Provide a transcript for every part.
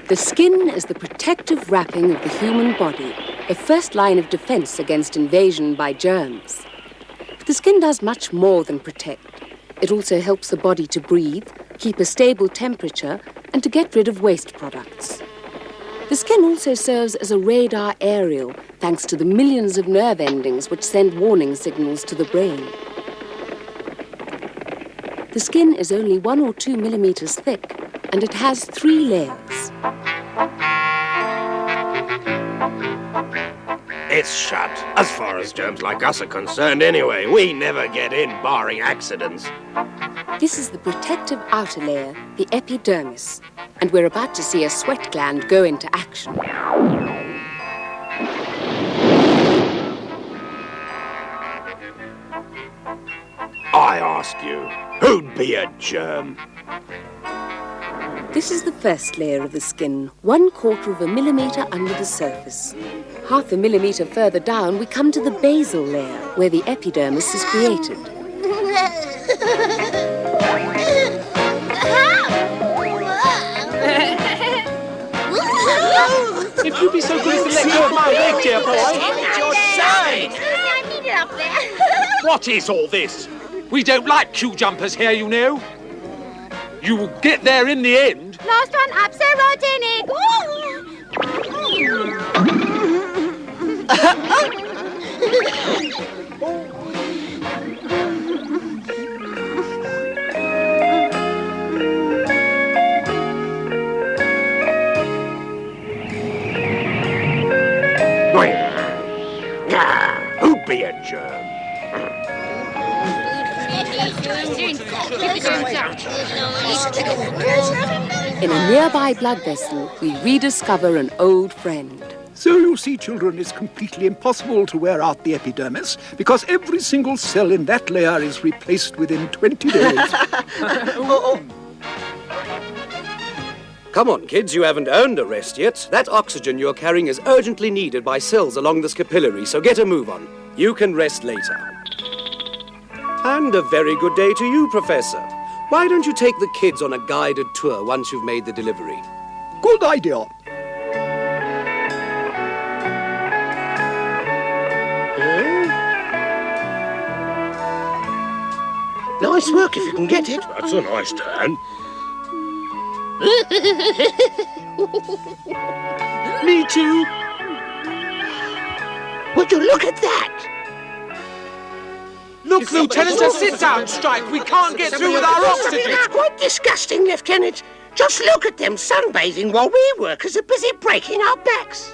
The skin is the protective wrapping of the human body, the first line of defense against invasion by germs. But the skin does much more than protect. It also helps the body to breathe, keep a stable temperature, and to get rid of waste products. The skin also serves as a radar aerial, thanks to the millions of nerve endings which send warning signals to the brain. The skin is only 1 or 2 millimeters thick, and it has 3 layers. It's shut, as far as germs like us are concerned anyway. We never get in, barring accidents. This is the protective outer layer, the epidermis, and we're about to see a sweat gland go into action. I ask you, who'd be a germ? This is the first layer of the skin, 1/4 of a millimeter under the surface. 1/2 a millimeter further down, we come to the basal layer, where the epidermis is created. If you'd be so good as to let go of my leg, dear boy. It's your side. I need it up there. What is all this? We don't like queue jumpers here, you know. You will get there in the end. Last one up, Sir Rodinick. Who'd be a germ? In a nearby blood vessel, we rediscover an old friend. So you see, children, it's completely impossible to wear out the epidermis because every single cell in that layer is replaced within 20 days. Come on, kids, you haven't earned a rest yet. That oxygen you're carrying is urgently needed by cells along this capillary, so get a move on. You can rest later. And a very good day to you, Professor. Why don't you take the kids on a guided tour once you've made the delivery? Good idea. Nice work if you can get it. That's a nice turn. Me too. Would you look at that? Look, Lieutenant, a sit-down strike. We can't get through with our oxygen. It's quite disgusting, Lieutenant. Just look at them sunbathing while we workers are busy breaking our backs.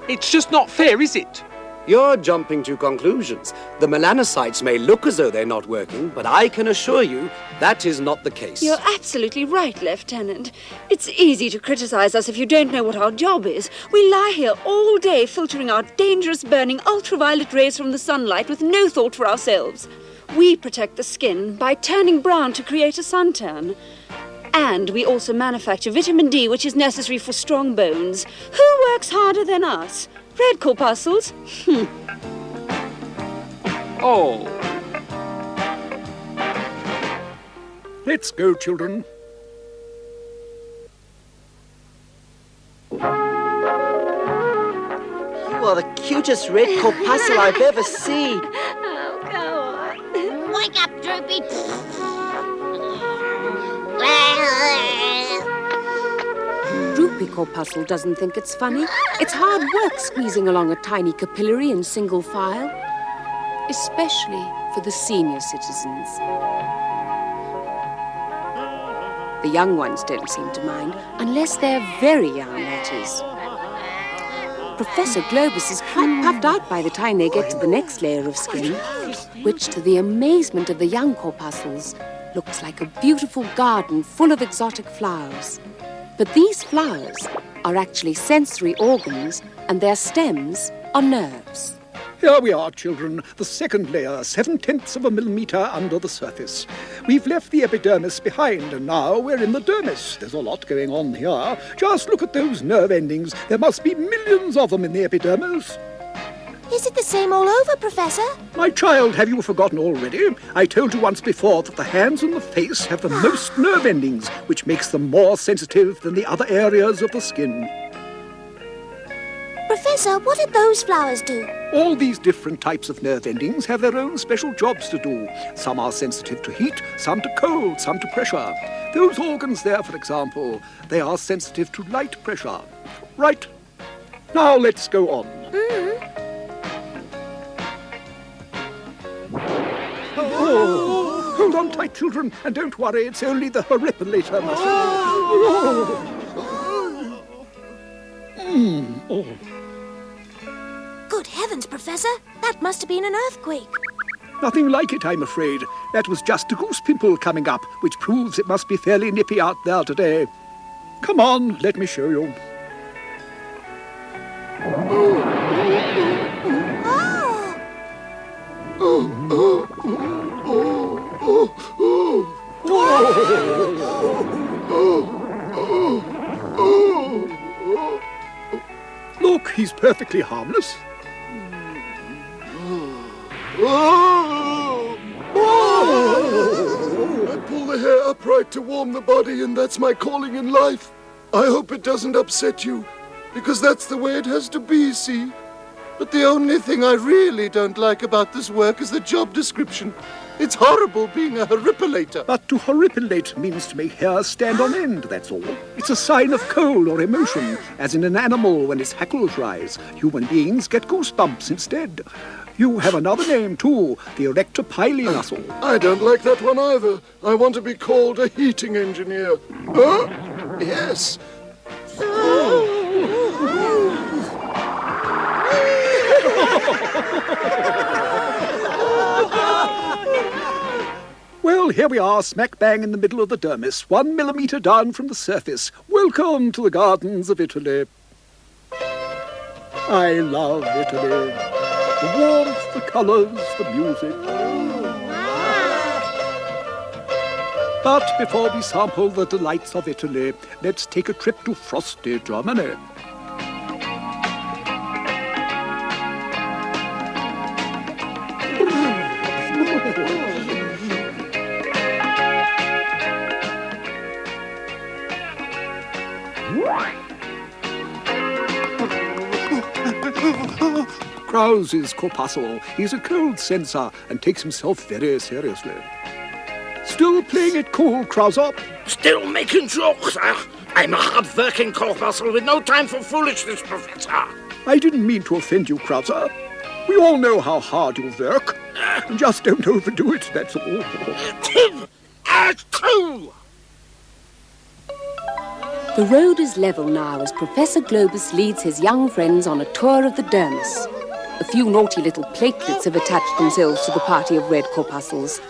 It's just not fair, is it? You're jumping to conclusions. The melanocytes may look as though they're not working, but I can assure you that is not the case. You're absolutely right, Lieutenant. It's easy to criticize us if you don't know what our job is. We lie here all day filtering out dangerous, burning ultraviolet rays from the sunlight with no thought for ourselves. We protect the skin by turning brown to create a suntan. And we also manufacture vitamin D, which is necessary for strong bones. Who works harder than us? Red corpuscles? Oh. Let's go, children. You are the cutest red corpuscle I've ever seen. Oh, go on. Wake up, Droopy. Droopy corpuscle doesn't think it's funny. It's hard work squeezing along a tiny capillary in single file, especially for the senior citizens. The young ones don't seem to mind, unless they're very young, that is. Professor Globus is quite puffed out by the time they get to the next layer of skin, which, to the amazement of the young corpuscles, looks like a beautiful garden full of exotic flowers. But these flowers are actually sensory organs, and their stems are nerves. Here we are, children, the second layer, 7/10 of a millimeter under the surface. We've left the epidermis behind, and now we're in the dermis. There's a lot going on here. Just look at those nerve endings. There must be millions of them in the epidermis. Is it the same all over, Professor? My child, have you forgotten already? I told you once before that the hands and the face have the most nerve endings, which makes them more sensitive than the other areas of the skin. Professor, what did those flowers do? All these different types of nerve endings have their own special jobs to do. Some are sensitive to heat, some to cold, some to pressure. Those organs there, for example, they are sensitive to light pressure. Right. Now let's go on. Oh, hold on tight, children, and don't worry, it's only the horripilator muscle. Good heavens, Professor. That must have been an earthquake. Nothing like it, I'm afraid. That was just a goose pimple coming up, which proves it must be fairly nippy out there today. Come on, let me show you. Look, he's perfectly harmless. I pull the hair upright to warm the body, and that's my calling in life. I hope it doesn't upset you, because that's the way it has to be, see? But the only thing I really don't like about this work is the job description. It's horrible being a horripilator. But to horripilate means to make hair stand on end, that's all. It's a sign of cold or emotion, as in an animal when its hackles rise. Human beings get goosebumps instead. You have another name, too, the erector pili muscle. I don't like that one either. I want to be called a heating engineer. Huh? Yes. Well, here we are, smack bang in the middle of the dermis, 1 millimetre down from the surface. Welcome to the gardens of Italy. I love Italy. The warmth, the colours, the music. But before we sample the delights of Italy, let's take a trip to frosty Germany. Krause's corpuscle. He's a cold sensor and takes himself very seriously. Still playing it cool, Krause? Still making jokes, huh? I'm a hard-working corpuscle with no time for foolishness, Professor. I didn't mean to offend you, Krause. We all know how hard you work. Just don't overdo it, that's all. The road is level now as Professor Globus leads his young friends on a tour of the dermis. A few naughty little platelets have attached themselves to the party of red corpuscles.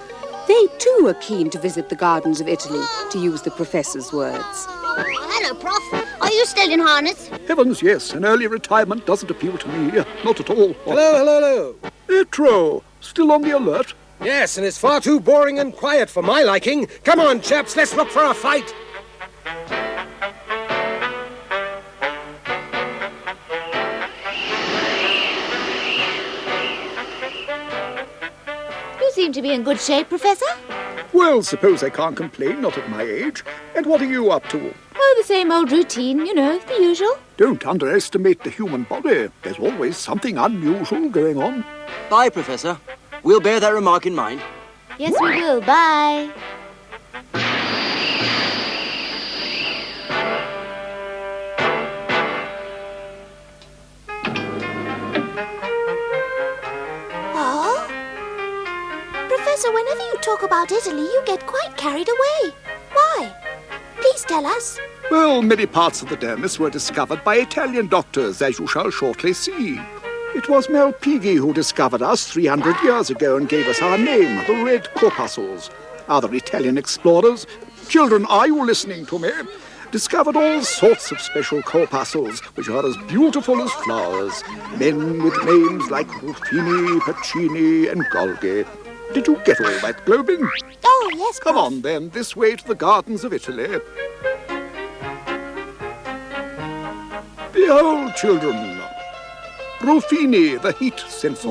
They, too, are keen to visit the gardens of Italy, to use the Professor's words. Hello, Prof. Are you still in harness? Heavens, yes. An early retirement doesn't appeal to me. Not at all. Hello. Etro, still on the alert? Yes, and it's far too boring and quiet for my liking. Come on, chaps, let's look for a fight. You seem to be in good shape, Professor. Well, suppose I can't complain, not at my age. And what are you up to? Oh, the same old routine, you know, the usual. Don't underestimate the human body. There's always something unusual going on. Bye, Professor. We'll bear that remark in mind. Yes, we will. Bye. Oh? Professor, whenever you talk about Italy, you get quite carried away. Why? Please tell us. Well, many parts of the dermis were discovered by Italian doctors, as you shall shortly see. It was Malpighi who discovered us 300 years ago and gave us our name, the red corpuscles. Other Italian explorers, children, are you listening to me? Discovered all sorts of special corpuscles, which are as beautiful as flowers. Men with names like Ruffini, Pacini, and Golgi. Did you get all that, Globing? Oh, yes, Come Prof. on, then, this way to the gardens of Italy. Behold, children, Ruffini, the heat sensor.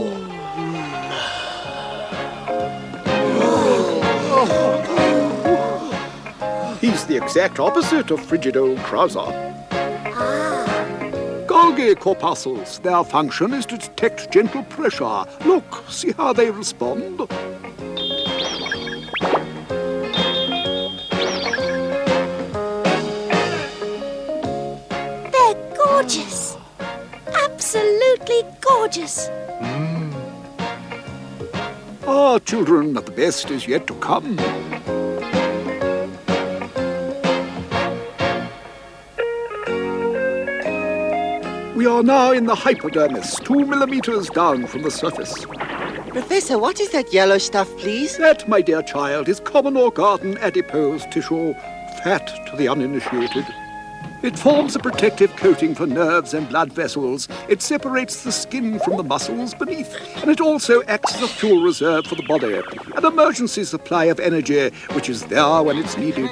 He's the exact opposite of frigid old Krauser. Golgi corpuscles. Their function is to detect gentle pressure. Look, see how they respond. They're gorgeous. Absolutely gorgeous. Ah, children, the best is yet to come. We are now in the hypodermis, 2 millimeters down from the surface. Professor, what is that yellow stuff, please? That, my dear child, is common or garden adipose tissue, fat to the uninitiated. It forms a protective coating for nerves and blood vessels. It separates the skin from the muscles beneath, and it also acts as a fuel reserve for the body, an emergency supply of energy, which is there when it's needed.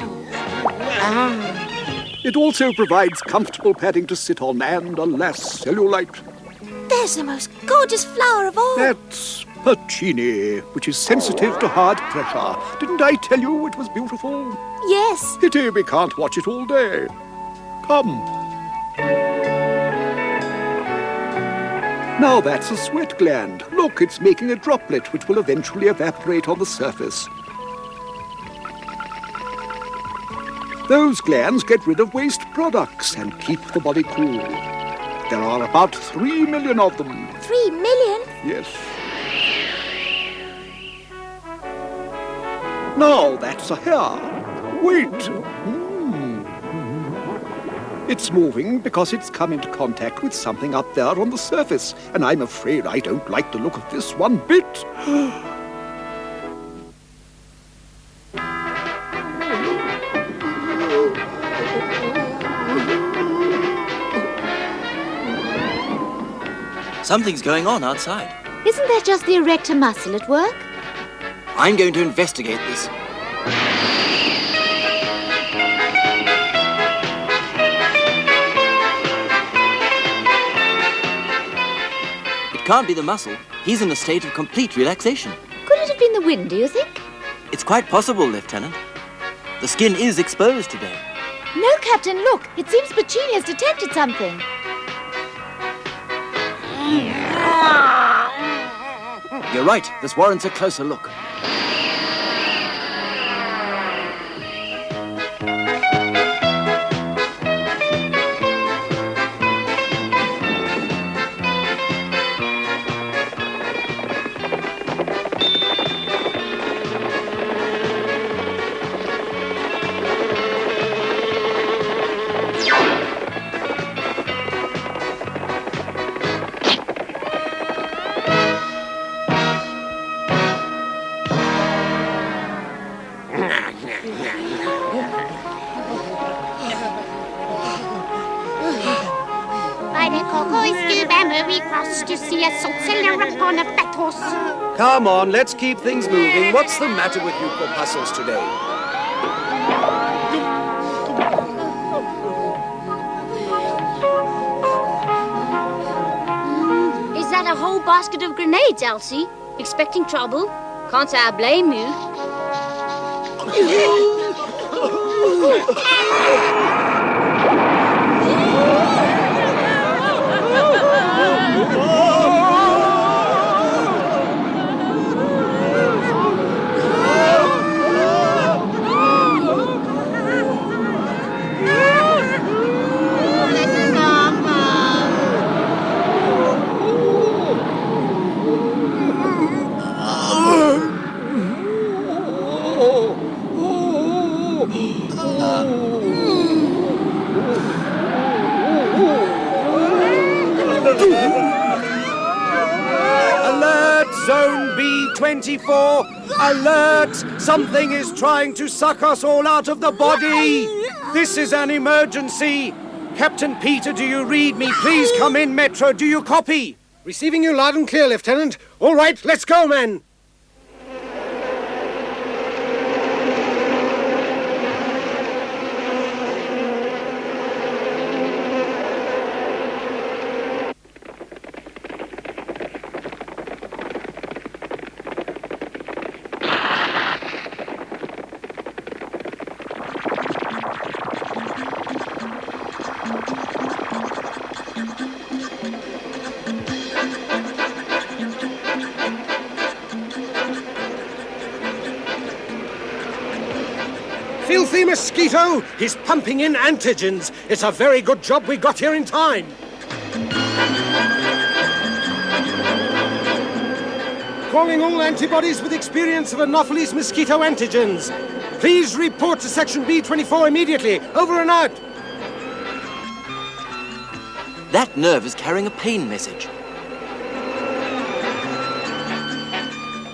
It also provides comfortable padding to sit on and, alas, cellulite. There's the most gorgeous flower of all. That's Puccini, which is sensitive to hard pressure. Didn't I tell you it was beautiful? Yes. Pity we can't watch it all day. Come. Now that's a sweat gland. Look, it's making a droplet which will eventually evaporate on the surface. Those glands get rid of waste products and keep the body cool. There are about 3 million of them. 3 million? Yes. Now that's a hair. Wait. It's moving because it's come into contact with something up there on the surface, and I'm afraid I don't like the look of this one bit. Something's going on outside. Isn't that just the erector muscle at work? I'm going to investigate this. It can't be the muscle. He's in a state of complete relaxation. Could it have been the wind, do you think? It's quite possible, Lieutenant. The skin is exposed today. No, Captain, look. It seems Puccini has detected something. You're right. This warrants a closer look. Come on, let's keep things moving. What's the matter with you corpuscles today? Is that a whole basket of grenades, Elsie? Expecting trouble? Can't say I blame you. Alert, Zone B24! Alert! Something is trying to suck us all out of the body! This is an emergency! Captain Peter, do you read me? Please come in, Metro. Do you copy? Receiving you loud and clear, Lieutenant. All right, let's go, men. Hurry, Mosquito! He's pumping in antigens. It's a very good job we got here in time. Calling all antibodies with experience of Anopheles mosquito antigens. Please report to Section B24 immediately. Over and out. That nerve is carrying a pain message.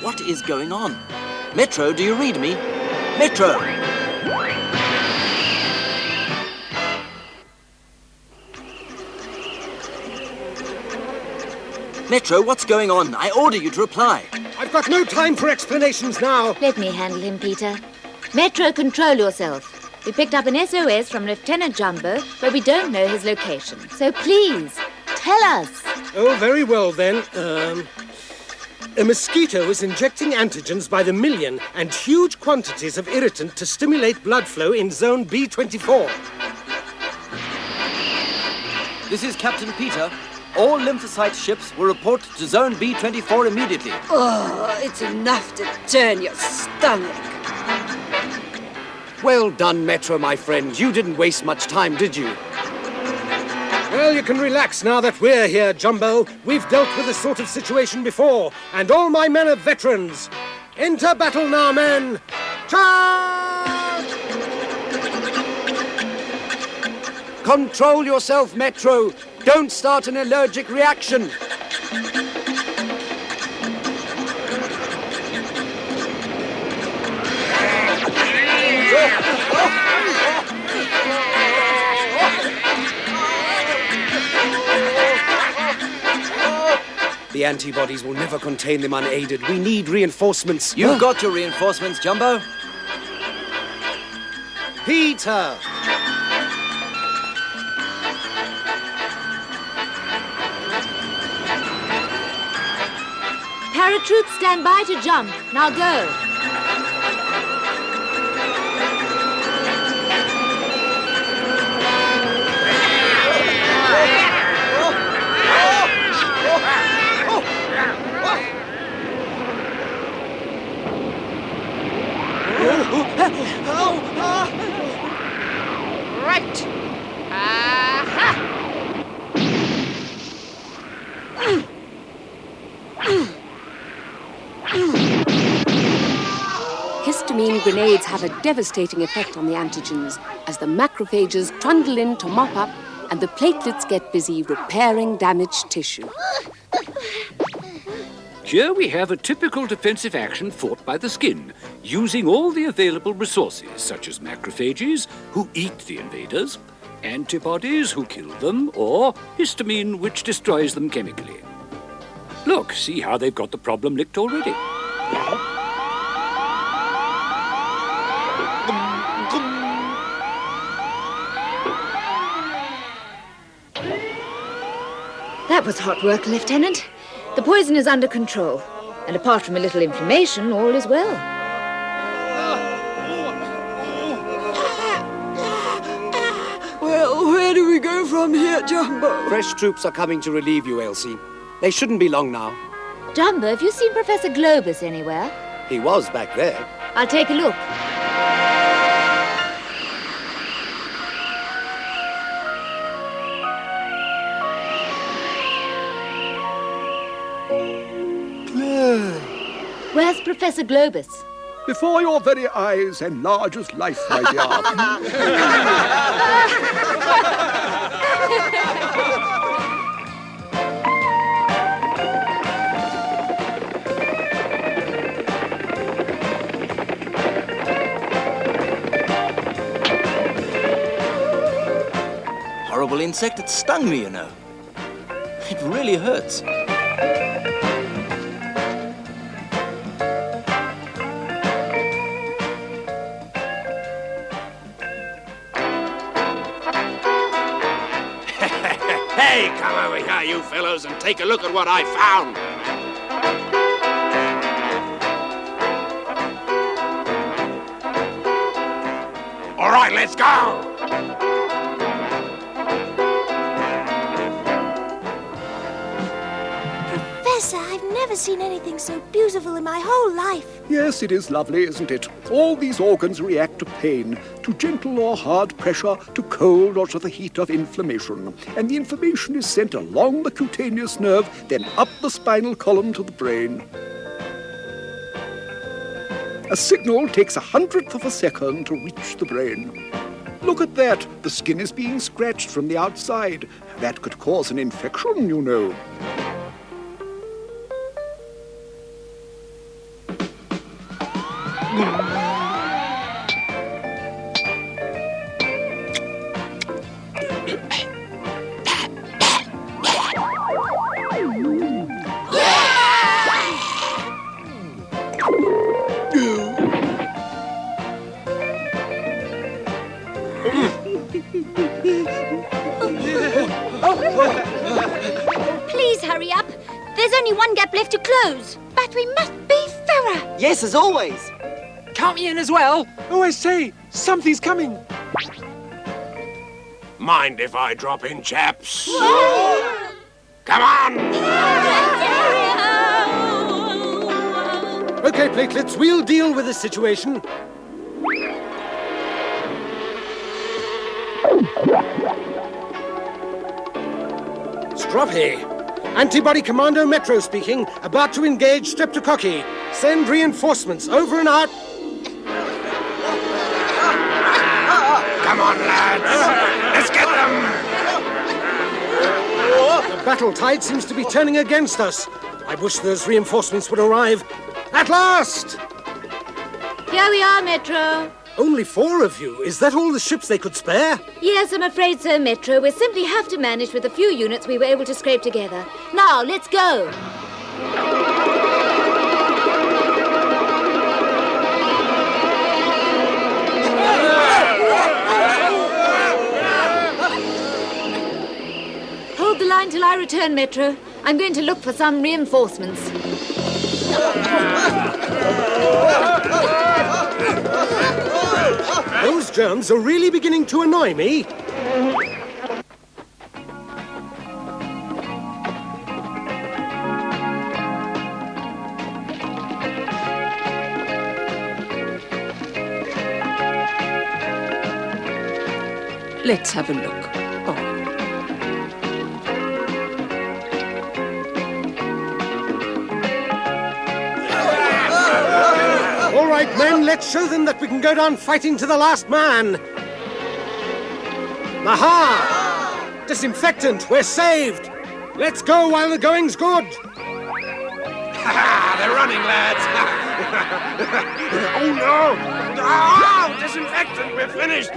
What is going on? Metro, do you read me? Metro! Metro, what's going on? I order you to reply. I've got no time for explanations now. Let me handle him, Peter. Metro, control yourself. We picked up an SOS from Lieutenant Jumbo, but we don't know his location. So please, tell us. Oh, very well then. A mosquito is injecting antigens by the million and huge quantities of irritant to stimulate blood flow in Zone B24. This is Captain Peter. All lymphocyte ships will report to Zone B24 immediately. Oh, it's enough to turn your stomach. Well done, Metro, my friend. You didn't waste much time, did you? Well, you can relax now that we're here, Jumbo. We've dealt with this sort of situation before, and all my men are veterans. Enter battle now, men. Charge! Control yourself, Metro. Don't start an allergic reaction. The antibodies will never contain them unaided. We need reinforcements. You've got your reinforcements, Jumbo. Peter! Paratroops stand by to jump. Now go. Right. Histamine grenades have a devastating effect on the antigens as the macrophages trundle in to mop up and the platelets get busy repairing damaged tissue. Here we have a typical defensive action fought by the skin, using all the available resources, such as macrophages, who eat the invaders, antibodies, who kill them, or histamine, which destroys them chemically. Look, see how they've got the problem licked already. That was hot work, Lieutenant. The poison is under control. And apart from a little inflammation, all is well. Well, where do we go from here, Jumbo? Fresh troops are coming to relieve you, Elsie. They shouldn't be long now. Jumbo, have you seen Professor Globus anywhere? He was back there. I'll take a look. Where's Professor Globus? Before your very eyes and large as life, my dear. Horrible insect, it stung me, you know. It really hurts. Hey, come over here, you fellows, and take a look at what I found. All right, let's go. Professor, I've never never seen anything so beautiful in my whole life. Yes, it is lovely, isn't it? All these organs react to pain, to gentle or hard pressure, to cold or to the heat of inflammation. And the information is sent along the cutaneous nerve, then up the spinal column to the brain. A signal takes 1/100th of a second to reach the brain. Look at that. The skin is being scratched from the outside. That could cause an infection, you know. Please hurry up. There's only one gap left to close. But we must be thorough. Yes, as always. Count me in as well. Oh, I say, something's coming. Mind if I drop in, chaps? Come on! OK, platelets, we'll deal with this situation. Stroppy. Antibody Commando Metro speaking. About to engage Streptococcus. Send reinforcements. Over and out. Come on, lads. Let's get them. The battle tide seems to be turning against us. I wish those reinforcements would arrive. At last! Here we are, Metro. Only 4 of you. Is that all the ships they could spare? Yes, I'm afraid so, Metro. We simply have to manage with the few units we were able to scrape together. Now, let's go. Hold the line till I return, Metro. I'm going to look for some reinforcements. Those germs are really beginning to annoy me. Let's have a look. All right, men, let's show them that we can go down fighting to the last man. Aha! Disinfectant, we're saved. Let's go while the going's good. They're running, lads. Oh, no. Oh, disinfectant, we're finished.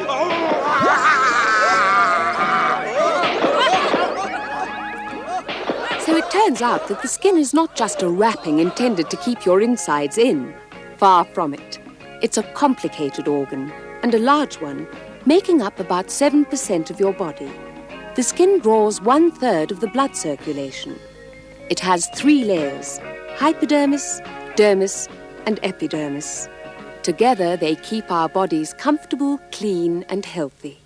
So it turns out that the skin is not just a wrapping intended to keep your insides in. Far from it. It's a complicated organ, and a large one, making up about 7% of your body. The skin draws 1/3 of the blood circulation. It has 3 layers: hypodermis, dermis, and epidermis. Together, they keep our bodies comfortable, clean, and healthy.